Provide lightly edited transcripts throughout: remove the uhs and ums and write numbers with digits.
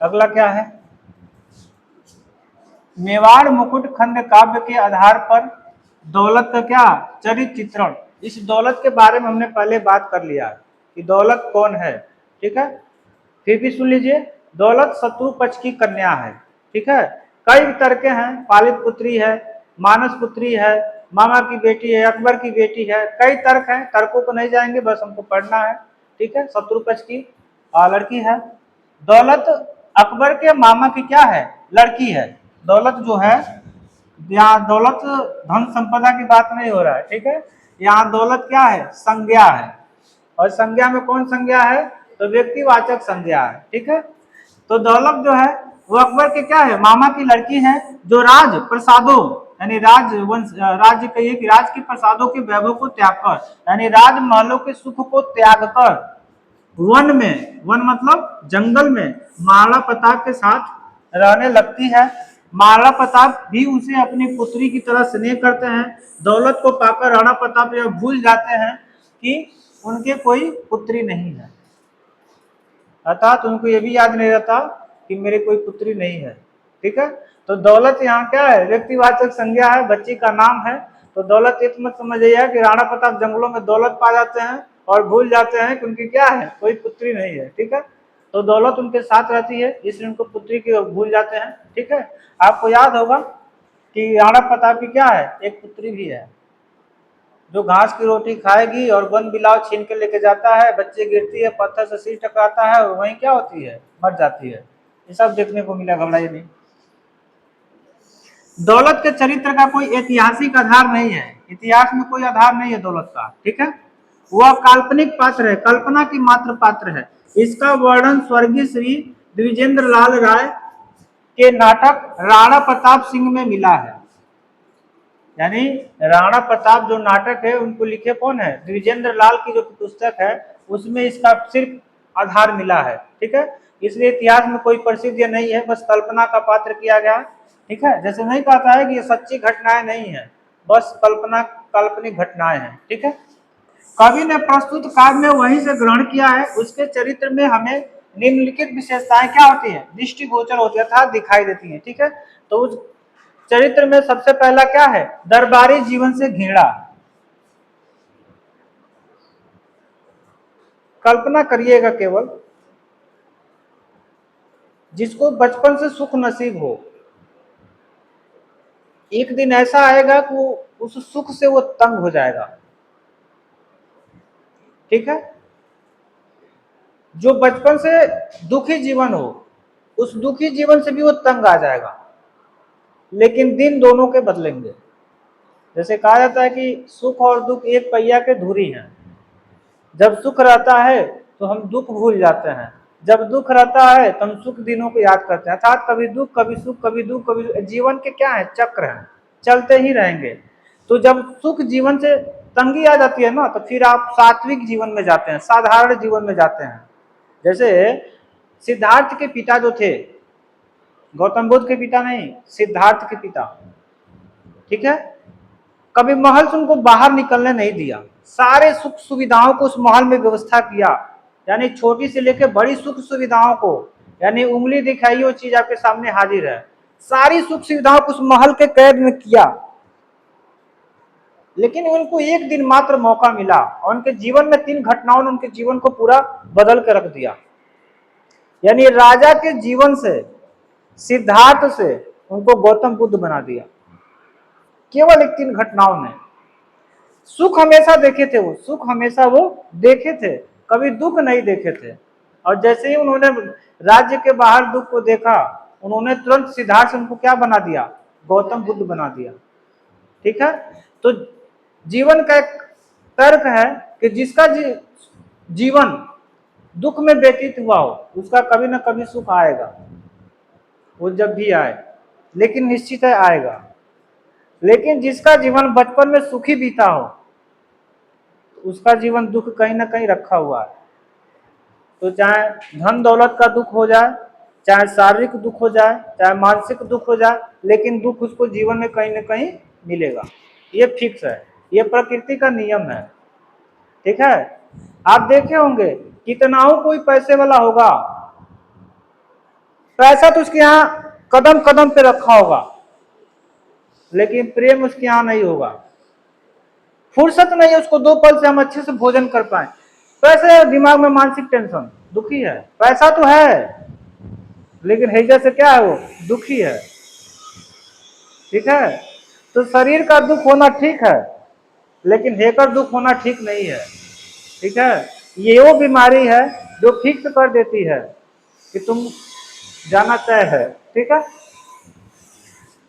अगला क्या है, मेवाड़ मुकुट खंड काव्य के आधार पर दौलत का क्या चरित्र चित्रण। इस दौलत के बारे में हमने पहले बात कर लिया कि दौलत कौन है, ठीक है। फिर भी सुन लीजिए, दौलत शत्रु पक्ष की कन्या है, ठीक है। कई तर्क हैं, पालित पुत्री है, मानस पुत्री है, मामा की बेटी है, अकबर की बेटी है, कई तर्क हैं, तर्कों को नहीं जाएंगे, बस हमको पढ़ना है, ठीक है। शत्रु पक्ष की लड़की है। दौलत अकबर के मामा की क्या है, लड़की है। दौलत जो है, यहाँ दौलत धन संपदा की बात नहीं हो रहा है, ठीक है। यहाँ दौलत क्या है, संज्ञा है, और संज्ञा में कौन संज्ञा है, तो व्यक्तिवाचक संज्ञा है, ठीक है। तो दौलत जो है वो अकबर के क्या है, मामा की लड़की है, जो राज प्रसादों यानी राजवंश राज्य कहिए कि राज के प्रसादों के वैभव को त्याग कर, यानी राजमहलों के सुख को त्याग कर वन में, वन मतलब जंगल में महाराणा प्रताप के साथ रहने लगती है। महाराणा प्रताप भी उसे अपनी पुत्री की तरह स्नेह करते हैं। दौलत को पाकर राणा प्रताप यह भूल जाते हैं कि उनके कोई पुत्री नहीं है, अर्थात उनको ये भी याद नहीं रहता कि मेरे कोई पुत्री नहीं है, ठीक है। तो दौलत यहाँ क्या है, व्यक्तिवाचक संज्ञा है, बच्ची का नाम है। तो दौलत ये मत समझिए कि राणा प्रताप जंगलों में दौलत पा जाते हैं और भूल जाते हैं कि उनकी क्या है, कोई पुत्री नहीं है, ठीक है। तो दौलत उनके साथ रहती है, इसलिए उनको पुत्री की भूल जाते हैं, ठीक है। आपको याद होगा कि राणा प्रताप की क्या है, एक पुत्री भी है, जो घास की रोटी खाएगी और वन बिलाव छीन के लेके जाता है, बच्चे गिरती है, पत्थर से सिर टकराता है और वहीं क्या होती है, मर जाती है। ये सब देखने को मिला, घबराइए नहीं। दौलत के चरित्र का कोई ऐतिहासिक आधार नहीं है, इतिहास में कोई आधार नहीं है दौलत का, ठीक है। वह काल्पनिक पात्र है, कल्पना की मात्र पात्र है। इसका वर्णन स्वर्गीय श्री द्विजेंद्र लाल राय के नाटक राणा प्रताप सिंह में मिला है। यानी राणा प्रताप जो नाटक है उनको लिखे कौन है, द्विजेंद्र लाल की जो पुस्तक है उसमें इसका सिर्फ आधार मिला है, ठीक है। इसलिए इतिहास में कोई प्रसिद्ध नहीं है, बस कल्पना का पात्र किया गया, ठीक है। जैसे नहीं कहता है कि ये सच्ची घटनाएं नहीं है, बस कल्पना काल्पनिक घटनाएं हैं, ठीक है। कवि ने प्रस्तुत काव्य में वहीं से ग्रहण किया है। उसके चरित्र में हमें निम्नलिखित विशेषताएं क्या होती है, दृष्टिगोचर होती है, अर्थात दिखाई देती है, ठीक है। तो उस चरित्र में सबसे पहला क्या है, दरबारी जीवन से घृणा। कल्पना करिएगा, केवल जिसको बचपन से सुख नसीब हो, एक दिन ऐसा आएगा कि वो उस सुख से वो तंग हो जाएगा, ठीक है। जो बचपन से दुखी जीवन हो, उस दुखी जीवन से भी वो तंग आ जाएगा, लेकिन दिन दोनों के बदलेंगे। जैसे कहा जाता है कि सुख और दुख एक पहिया के धुरी हैं। जब सुख रहता है तो हम दुख भूल जाते हैं, जब दुख रहता है तो हम सुख दिनों को याद करते हैं, अर्थात कभी दुख कभी सुख, कभी दुख कभी सुख। जीवन के क्या है, चक्र हैं, चलते ही रहेंगे। तो जब सुख जीवन से तंगी आ जाती है ना, तो फिर आप सात्विक जीवन में जाते हैं, साधारण जीवन में जाते हैं। जैसे सिद्धार्थ के पिता जो थे, गौतम बुद्ध के पिता नहीं, सिद्धार्थ के पिता, ठीक है, कभी महल से उनको बाहर निकलने नहीं दिया, सारे सुख सुविधाओं को उस महल में व्यवस्था किया, यानी छोटी से लेकर बड़ी सुख सुविधाओं को, यानी उंगली दिखाई वो चीज आपके सामने हाजिर है, सारी सुख सुविधाओं को उस महल के कैद में किया। लेकिन उनको एक दिन मात्र मौका मिला और उनके जीवन में 3 घटनाओं ने उनके जीवन को पूरा बदल कर रख दिया। यानी राजा के जीवन से, सिद्धार्थ से उनको गौतम बुद्ध बना दिया, केवल 3 घटनाओं ने। सुख हमेशा देखे थे, वो सुख हमेशा वो देखे थे, कभी दुख नहीं देखे थे। और जैसे ही उन्होंने राज्य के बाहर दुख को देखा, उन्होंने तुरंत सिद्धार्थ उनको क्या बना दिया, गौतम बुद्ध बना दिया, ठीक है। तो जीवन का एक तर्क है कि जिसका जीवन दुख में व्यतीत हुआ हो, उसका कभी ना कभी सुख आएगा, वो जब भी आए, लेकिन निश्चित है आएगा। लेकिन जिसका जीवन बचपन में सुखी बीता हो, उसका जीवन दुख कहीं ना कहीं रखा हुआ है। तो चाहे धन दौलत का दुख हो जाए, चाहे शारीरिक दुख हो जाए, चाहे मानसिक दुख हो जाए, लेकिन दुख उसको जीवन में कहीं ना कहीं मिलेगा, ये फिक्स है, ये प्रकृति का नियम है, ठीक है। आप देखे होंगे कितना कोई पैसे वाला होगा, पैसा तो उसके यहाँ कदम कदम पे रखा होगा, लेकिन प्रेम उसके यहाँ नहीं होगा। फुर्सत नहीं है उसको 2 पल से हम अच्छे से भोजन कर पाए। पैसे दिमाग में मानसिक टेंशन, दुखी है। पैसा तो है लेकिन हैजा से क्या है, वो दुखी है। ठीक है, तो शरीर का दुख होना ठीक है, लेकिन हेकर दुख होना ठीक नहीं है। ठीक है, ये वो बीमारी है जो फिक्स कर देती है कि तुम जाना तय है। ठीक है,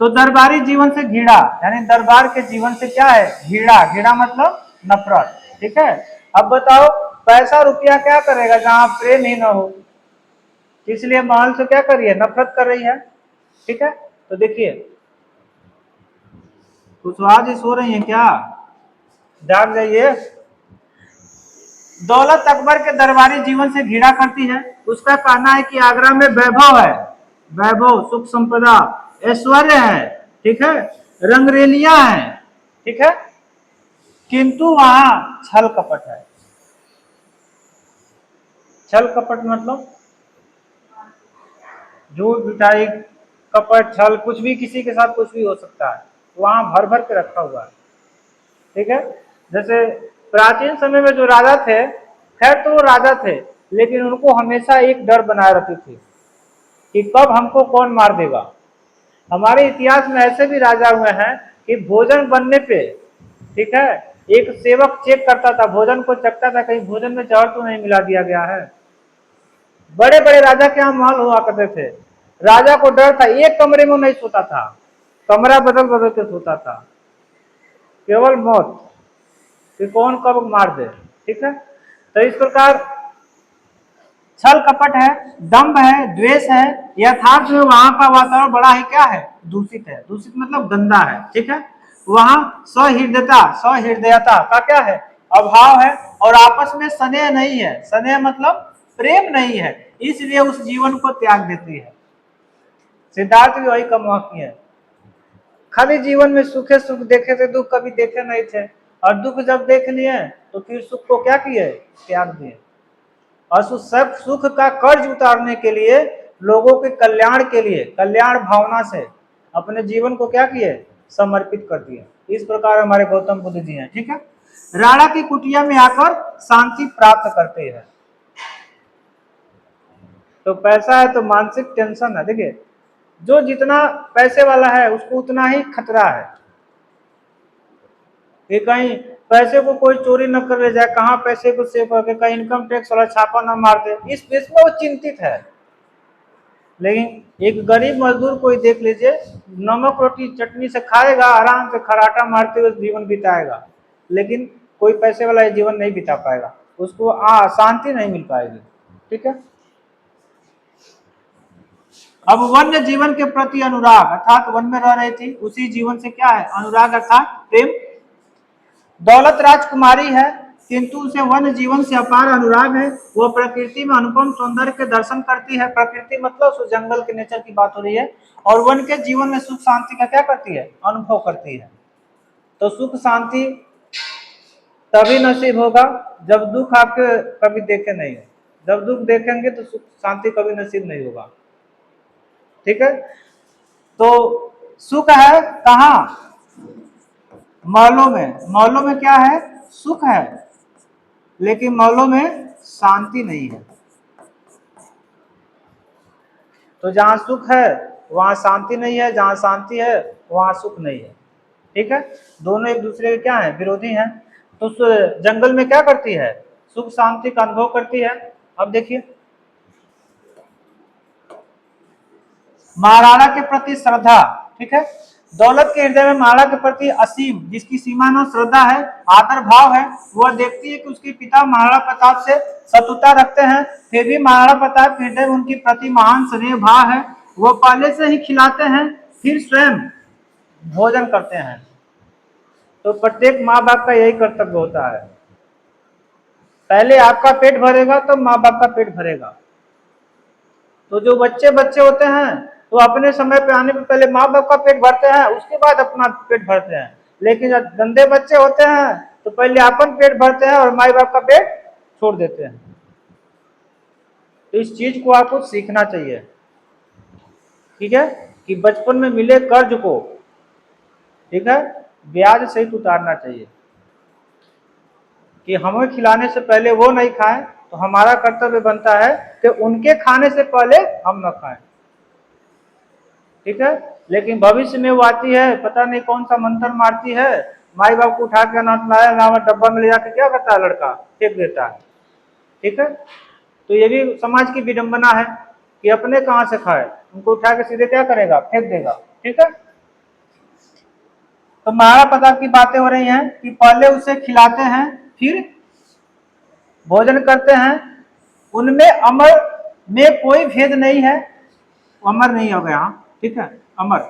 तो दरबारी जीवन से घृणा, यानी दरबार के जीवन से क्या है, घृणा। घृणा मतलब नफरत। ठीक है, अब बताओ पैसा रुपया क्या करेगा जहां प्रेम ही ना हो, इसलिए महल से क्या कर रही है, नफरत कर रही है। ठीक है, तो देखिए कुशवाहा जी सो रही हैं क्या, जाग जाइए। दौलत अकबर के दरबारी जीवन से घृणा करती है। उसका कहना है कि आगरा में वैभव है, वैभव, सुख संपदा, ऐश्वर्य है। ठीक है, रंगरेलियां हैं। ठीक है, किंतु वहां छल कपट है। छल कपट मतलब झूठ मिठाई, कपट, छल, कुछ भी, किसी के साथ कुछ भी हो सकता है, वहां भर भर के रखा हुआ है। ठीक है, जैसे प्राचीन समय में जो राजा थे, खैर तो वो राजा थे, लेकिन उनको हमेशा एक डर बनाए रहती थी कि कब हमको कौन मार देगा। हमारे इतिहास में ऐसे भी राजा हुए हैं कि भोजन बनने पे, ठीक है, एक सेवक चेक करता था, भोजन को चखता था, कहीं भोजन में जहर तो नहीं मिला दिया गया है। बड़े बड़े राजा के यहाँ महल हुआ करते थे, राजा को डर था, एक कमरे में नहीं सोता था, कमरा बदल बदल के सोता था, केवल मौत कि कौन कब मार दे। ठीक है, तो इस प्रकार छल कपट है, दंभ है, द्वेष है, यथार्थ में वहां का वातावरण बड़ा ही क्या है, दूषित है। दूषित मतलब गंदा है। ठीक है, वहां सहृदयता का क्या है, अभाव है, और आपस में स्नेह नहीं है। स्नेह मतलब प्रेम नहीं है, इसलिए उस जीवन को त्याग देती है। सिद्धार्थ भी वही कमवाकी है, खाली जीवन में सुखे सुख देखे थे, दुख कभी देखे नहीं थे, और दुख जब देख लिए तो फिर सुख को क्या किए, त्याग दिए। और सब सुख का कर्ज उतारने के लिए, लोगों के कल्याण के लिए, कल्याण भावना से अपने जीवन को क्या किए, समर्पित कर दिए। इस प्रकार हमारे गौतम बुद्ध जी हैं। ठीक है, राणा की कुटिया में आकर शांति प्राप्त करते हैं। तो पैसा है तो मानसिक टेंशन है। देखिए, जो जितना पैसे वाला है उसको उतना ही खतरा है कि कहीं पैसे को कोई चोरी न कर ले जाए, कहाँ पैसे को सेव करके कहीं इनकम टैक्स वाला छापा न मार दे, इस बेस में वो चिंतित है। लेकिन एक गरीब मजदूर को ही देख लीजिए, नमक रोटी चटनी से खाएगा, आराम से खराटा मारते हुए जीवन बिताएगा, लेकिन कोई पैसे वाला ये जीवन नहीं बिता पाएगा, उसको शांति नहीं मिल पाएगी। ठीक है, अब वन्य जीवन के प्रति अनुराग, अर्थात वन में रह रही थी, उसी जीवन से क्या है, अनुराग अर्थात प्रेम। दौलत राजकुमारी है, किंतु उसे वन जीवन से अपार अनुराग है। वो प्रकृति में अनुपम सौंदर्य के दर्शन करती है। प्रकृति मतलब उस जंगल के नेचर की बात हो रही है, और वन के जीवन में सुख शांति का क्या करती है, अनुभव करती है। तो सुख शांति तभी नसीब होगा जब दुख आपके कभी देखे नहीं है। जब दुख देखेंगे तो सुख शांति कभी नसीब नहीं होगा। ठीक है, तो सुख है कहाँ, महलों में। महलों में क्या है, सुख है, लेकिन महलों में शांति नहीं है। तो जहां सुख है वहां शांति नहीं है, जहां शांति है वहां सुख नहीं है। ठीक है, दोनों एक दूसरे के क्या है, विरोधी हैं। तो जंगल में क्या करती है, सुख शांति का अनुभव करती है। अब देखिए, महाराणा के प्रति श्रद्धा। ठीक है, दौलत के हृदय में महाराणा के प्रति असीम, जिसकी सीमा न श्रद्धा है, आदर भाव है। वह देखती है कि उसके पिता महाराणा प्रताप से शत्रुता रखते हैं, फिर भी महाराणा प्रताप के हृदय में उनकी प्रति महान स्नेह भाव है। वह पहले से ही खिलाते हैं, फिर स्वयं भोजन करते हैं। तो प्रत्येक माँ बाप का यही कर्तव्य होता है, पहले आपका पेट भरेगा तो माँ बाप का पेट भरेगा। तो जो बच्चे बच्चे होते हैं तो अपने समय पे आने पे पहले माँ बाप का पेट भरते हैं, उसके बाद अपना पेट भरते हैं। लेकिन जब गंदे बच्चे होते हैं तो पहले अपन पेट भरते हैं और माँ बाप का पेट छोड़ देते हैं। तो इस चीज को आपको सीखना चाहिए। ठीक है, कि बचपन में मिले कर्ज को, ठीक है, ब्याज सहित उतारना चाहिए, कि हमें खिलाने से पहले वो नहीं खाएं तो हमारा कर्तव्य बनता है कि उनके खाने से पहले हम न खाएं, ठीक है। लेकिन भविष्य में वो आती है, पता नहीं कौन सा मंत्र मारती है, माई बाप को उठा के अनाथ लाया ना डब्बा में ले जाके क्या करता है, लड़का फेंक देता है, ठीक है। तो ये भी समाज की विडंबना है कि अपने कहां से खाए, उनको उठा के सीधे क्या करेगा, फेंक देगा, ठीक है। तो महारा प्रताप की बातें हो रही हैं कि पहले उसे खिलाते हैं, फिर भोजन करते हैं, उनमें अमर में कोई भेद नहीं है, अमर नहीं हो गया, ठीक है, अमर,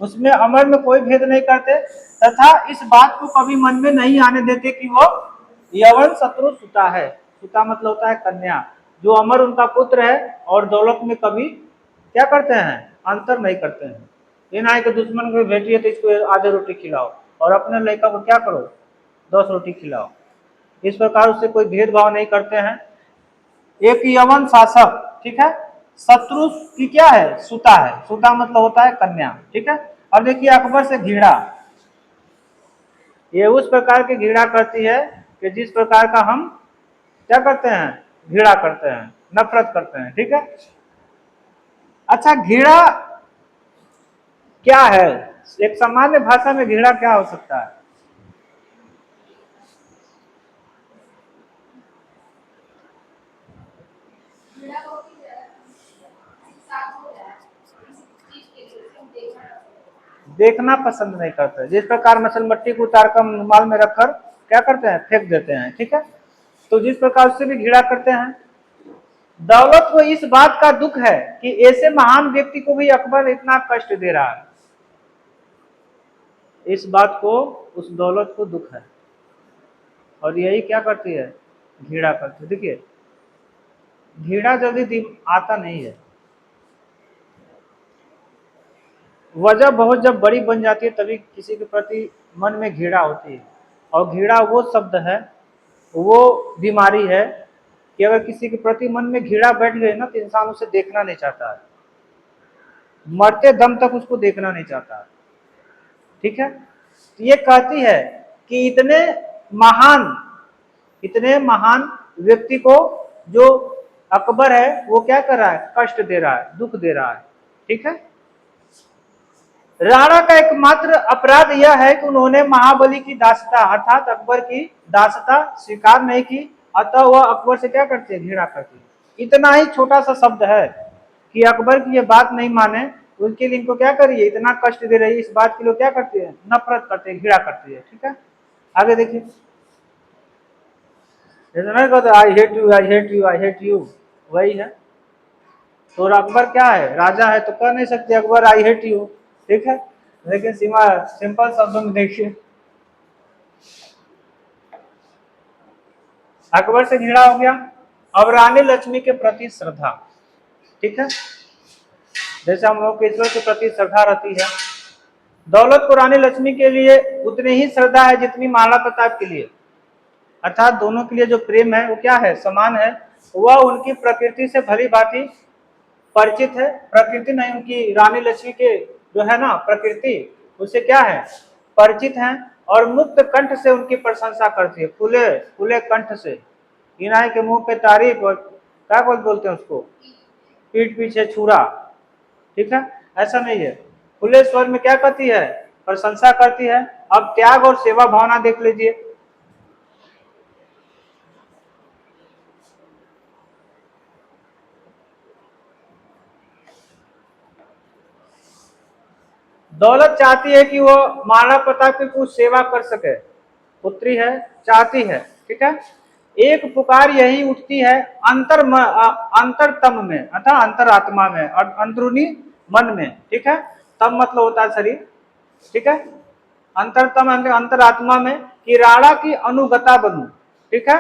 उसमें अमर में कोई भेद नहीं करते, तथा इस बात को कभी मन में नहीं आने देते कि वो यवन शत्रु सुता है, सुता मतलब होता है कन्या, जो अमर उनका पुत्र है, और दौलत में कभी क्या करते हैं, अंतर नहीं करते हैं। ये ना है कि दुश्मन को भेटी है तो इसको आधे रोटी खिलाओ और अपने लड़का को क्या करो 10 रोटी खिलाओ, इस प्रकार उससे कोई भेदभाव नहीं करते हैं। एक यवन शासक, ठीक है, शत्रु की क्या है, सुता है, सुता मतलब होता है कन्या, ठीक है। अब देखिए अकबर से घृणा, ये उस प्रकार की घृणा करती है कि जिस प्रकार का हम क्या करते हैं, घृणा करते हैं, नफरत करते हैं, ठीक है। अच्छा, घृणा क्या है, एक सामान्य भाषा में घृणा क्या हो सकता है? देखना पसंद नहीं करते, जिस प्रकार मसल मट्टी को उतार कर रुमाल में रखकर क्या करते हैं, फेंक देते हैं, ठीक है। तो जिस प्रकार उससे भी घृणा करते हैं। दौलत को इस बात का दुख है कि ऐसे महान व्यक्ति को भी अकबर इतना कष्ट दे रहा है, इस बात को उस दौलत को दुख है, और यही क्या करती है, घृणा करती है। देखिए घृणा जल्दी आता नहीं है, वजह बहुत जब बड़ी बन जाती है तभी किसी के प्रति मन में घृणा होती है, और घृणा वो शब्द है, वो बीमारी है कि अगर किसी के प्रति मन में घृणा बैठ गई ना तो इंसान उसे देखना नहीं चाहता है, मरते दम तक उसको देखना नहीं चाहता है, ठीक है। तो ये कहती है कि इतने महान व्यक्ति को जो अकबर है वो क्या कर रहा है, कष्ट दे रहा है, दुख दे रहा है, ठीक है। राणा का एकमात्र अपराध यह है कि उन्होंने महाबली की दासता अर्थात अकबर की दासता स्वीकार नहीं की, अतः वह अकबर से क्या करते हैं, घृणा करते हैं। इतना ही छोटा सा शब्द है कि अकबर की ये बात नहीं माने, उनके लिए इनको क्या करिए, इतना कष्ट दे रही है, इस बात के लिए क्या करते हैं, नफरत करते हैं, घृणा करते हैं, ठीक है। आगे देखिए, I hate you, I hate you, I hate you, वही है। तो अकबर क्या है, राजा है, तो कह नहीं सकते अकबर आई हेट यू, ठीक है। लेकिन सिंपल शब्दों में देखिए, अकबर से घृणा हो गया। अब रानी लक्ष्मी के प्रति श्रद्धा, ठीक है, जैसे हम लोग ईश्वर के प्रति श्रद्धा रहती है, दौलत को रानी लक्ष्मी के लिए उतनी ही श्रद्धा है जितनी महाराणा प्रताप के लिए, अर्थात दोनों के लिए जो प्रेम है वो क्या है, समान है। वह उनकी प्रकृति से भली भांति परिचित है, प्रकृति नहीं, उनकी रानी लक्ष्मी के जो है ना प्रकृति, उससे क्या है, परिचित हैं, और मुक्त कंठ से उनकी प्रशंसा करती है, खुले खुले कंठ से, इनाय के मुंह पे तारीफ, और क्या बोलते हैं उसको, पीठ पीछे छुरा, ठीक है। ऐसा नहीं है, खुले स्वर में क्या करती है, प्रशंसा करती है। अब त्याग और सेवा भावना देख लीजिए, दौलत चाहती है कि वो महाराणा प्रताप की कुछ सेवा कर सके, पुत्री है, चाहती है, ठीक है। एक पुकार यही उठती है अंतरतम में अर्थात अंतरात्मा में और अंदरूनी मन में, ठीक है। तम मतलब होता है शरीर, ठीक है, अंतरतम अंतरात्मा में, कि राणा की अनुगता बनूं, ठीक है,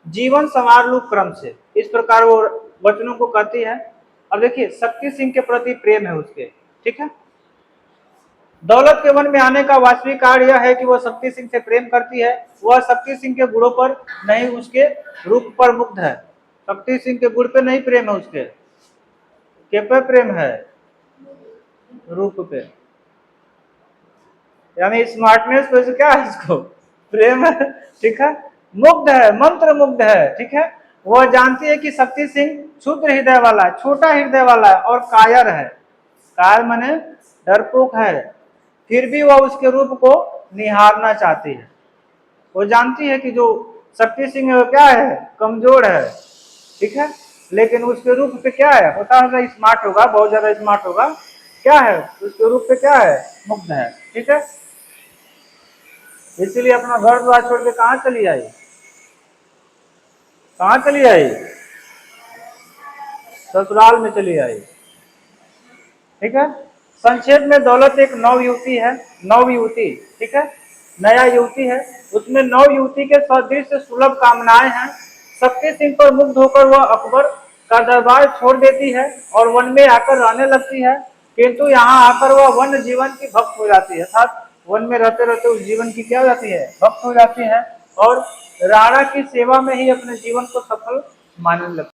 जीवन संवार लूं क्रम से, इस प्रकार वो वचनों को कहती है। अब देखिए शक्ति सिंह के प्रति प्रेम है उसके, ठीक है। दौलत के मन में आने का वास्तविक कारण यह है कि वह शक्ति सिंह से प्रेम करती है, वह शक्ति सिंह के गुणों पर नहीं उसके रूप पर मुग्ध है, शक्ति सिंह के गुण पे नहीं प्रेम है उसके, के पे प्रेम है, रूप पे, यानी स्मार्टनेस पे से क्या है, इसको प्रेम है, ठीक है, मुग्ध है, मंत्र मुग्ध है, ठीक है। वह जानती है कि शक्ति सिंह क्षुद्र हृदय वाला है, छोटा हृदय वाला है और कायर है। कायर माने डरपोक है, फिर भी वह उसके रूप को निहारना चाहती है। वो जानती है कि जो शक्ति सिंह है वो क्या है, कमजोर है, ठीक है, लेकिन उसके रूप पे क्या है, होता होगा स्मार्ट होगा, बहुत ज्यादा स्मार्ट होगा, क्या है उसके रूप पे क्या है, मुग्ध है, ठीक है। इसीलिए अपना घर द्वार छोड़ के कहाँ चली आई, कहाँ चली आई, ससुराल में चली आई, ठीक है। संक्षेप में दौलत एक नव युवती है, नव युवती, ठीक है, नया युवती है, उसमें नव युवती के सदृश सुलभ कामनाएं हैं। शक्ति सिंह पर मुग्ध होकर वह अकबर का दरबार छोड़ देती है और वन में आकर रहने लगती है, किंतु यहाँ आकर वह वन जीवन की भक्त हो जाती है, अर्थात वन में रहते रहते उस जीवन की क्या हो जाती है, भक्त हो जाती है, और राणा की सेवा में ही अपने जीवन को सफल मानने लगती है।